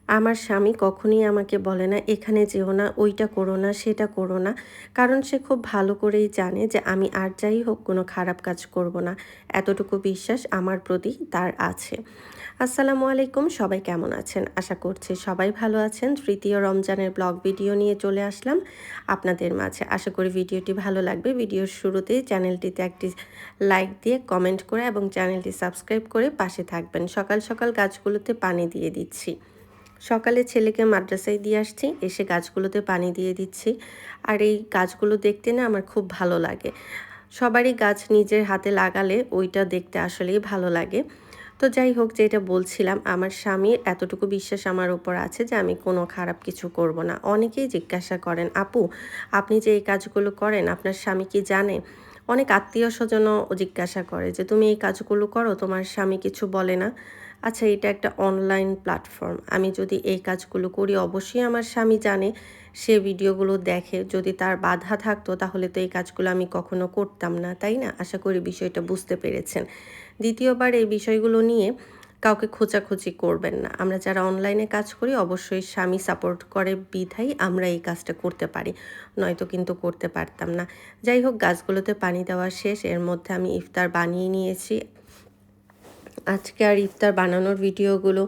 আমার স্বামী কখনোই আমাকে বলে না এখানে যেও না, ওইটা করো না, সেটা করো না। কারণ সে খুব ভালো করেই জানে যে আমি আর যাই হোক কোনো খারাপ কাজ করব না। এতটুকু বিশ্বাস আমার প্রতি তার আছে। আসসালামু আলাইকুম, সবাই কেমন আছেন? আশা করছি সবাই ভালো আছেন। তৃতীয় রমজানের ব্লগ ভিডিও নিয়ে চলে আসলাম আপনাদের মাঝে। আশা করি ভিডিওটি ভালো লাগবে। ভিডিওর শুরুতেই চ্যানেলটিতে একটি লাইক দিয়ে কমেন্ট করে এবং চ্যানেলটি সাবস্ক্রাইব করে পাশে থাকবেন। সকাল সকাল গাছগুলোতে পানি দিয়ে দিচ্ছি। সকালে ছেলেকে মাদ্রাসায় দিয়ে আসছি, এসে গাছগুলোতে পানি দিয়ে দিচ্ছি। আর এই গাছগুলো দেখতে না আমার খুব ভালো লাগে। সবারই গাছ নিজের হাতে লাগালে ওইটা দেখতে আসলেই ভালো লাগে। তো যাই হোক, যেটা বলছিলাম, আমার স্বামীর এতটুকু বিশ্বাস আমার উপর আছে যে আমি কোনো খারাপ কিছু করব না। অনেকেই জিজ্ঞাসা করেন, আপু আপনি যে এই কাজগুলো করেন আপনার স্বামী কি জানে? অনেক আত্মীয়-স্বজনও জিজ্ঞাসা করে যে তুমি এই কাজগুলো করো, তোমার স্বামী কিছু বলে না? আচ্ছা, এটা একটা অনলাইন প্ল্যাটফর্ম। আমি যদি এই কাজগুলো করি অবশ্যই আমার স্বামী জানে। সে ভিডিওগুলো দেখে। যদি তার বাধা থাকতো তাহলে তো এই কাজগুলো আমি কখনো করতাম না, তাই না? আশা করি বিষয়টা বুঝতে পেরেছেন। দ্বিতীয়বার এই বিষয়গুলো নিয়ে কাউকে খোঁচাখুচি করবেন না। আমরা যারা অনলাইনে কাজ করি অবশ্যই স্বামী সাপোর্ট করে বিধায় আমরা এই কাজটা করতে পারি। নয়তো কিন্তু করতে পারতাম না। যাই হোক, গাছগুলোতে পানি দেওয়া শেষ। এর মধ্যে আমি ইফতার বানিয়ে নিয়েছি। আজকে আর ইফতার বানানোর ভিডিওগুলো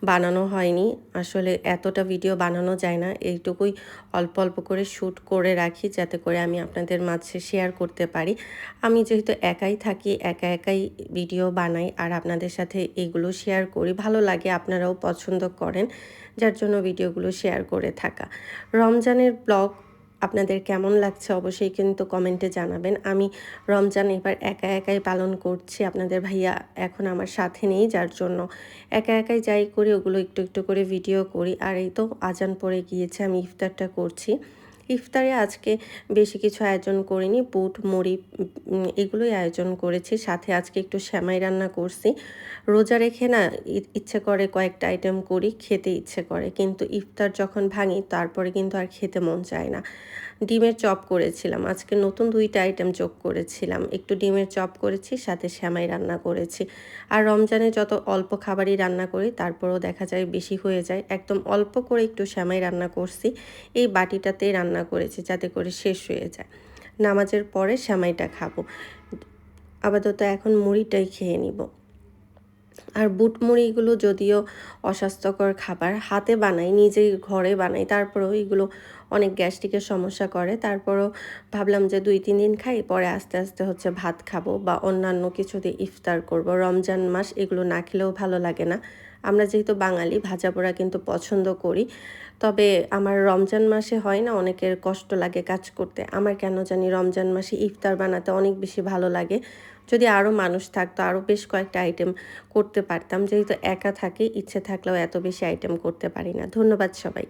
বানানো হয়নি। আসলে এতটা ভিডিও বানানো যায় না। এইটুকুই অল্প, অল্প করে শ্যুট করে রাখি যাতে করে আমি আপনাদের মাঝে শেয়ার করতে পারি। আমি যেহেতু একাই থাকি, একা একাই ভিডিও বানাই আর আপনাদের সাথে এগুলো শেয়ার করি। ভালো লাগে, আপনারাও পছন্দ করেন। যার জন্য ভিডিওগুলো শেয়ার করে থাকা। রমজানের ব্লগ আপনাদের কেমন লাগছে অবশ্যই কিন্তু কমেন্টে জানাবেন। আমি রমজান এবার একা একাই পালন করছি। আপনাদের ভাইয়া এখন আমার সাথে নেই, যার জন্য একা একাই যাই করি ওগুলো একটু একটু করে ভিডিও করি। আর এই তো আজান পড়ে গিয়েছে, আমি ইফতারটা করছি। ইফতারে আজকে বেশি কিছু আয়োজন করিনি। বুট, মুড়ি এগুলোই আয়োজন করেছি। সাথে আজকে একটু সেমাই রান্না করছি। রোজা রেখে না ইচ্ছে করে কয়েকটা আইটেম করি, খেতে ইচ্ছে করে। কিন্তু ইফতার যখন ভাঙি তারপরে কিন্তু আর খেতে মন চায় না। ডিমের চপ করেছিলাম। আজকে নতুন ২ টা আইটেম যোগ করেছিলাম। একটু ডিমের চপ করেছি, সাথে সেমাই রান্না করেছি। আর রমজানে যত অল্প খাবারই রান্না করি তারপরেও দেখা যায় বেশি হয়ে যায়। একদম অল্প করে একটু সেমাই রান্না করছি। এই বাটিটাতেই রান্না করেছি যাতে করে শেষ হয়ে যায়। নামাজের পরে সেমাইটা খাবো। আপাতত এখন মুড়িটাই খেয়ে নিব। আর বুট মুড়িগুলো যদিও অস্বাস্থ্যকর খাবার, হাতে বানাই, নিজেই ঘরে বানাই, তারপরেও এগুলো অনেক গ্যাস্ট্রিকের সমস্যা করে। তারপরেও ভাবলাম যে ২-৩ দিন খাই, পরে আস্তে আস্তে হচ্ছে ভাত খাবো বা অন্যান্য কিছু দিয়ে ইফতার করব। রমজান মাস এগুলো না খেলেও ভালো লাগে না। আমরা যেহেতু বাঙালি ভাজাপোড়া কিন্তু পছন্দ করি। তবে আমার রমজান মাসে হয় না, অনেকের কষ্ট লাগে কাজ করতে। আমার কেন জানি রমজান মাসে ইফতার বানাতে অনেক বেশি ভালো লাগে। যদি আরও মানুষ থাকতো আরও বেশ কয়েকটা আইটেম করতে পারতাম। যেহেতু একা থাকি, ইচ্ছে থাকলেও এত বেশি আইটেম করতে পারি না। ধন্যবাদ সবাইকে।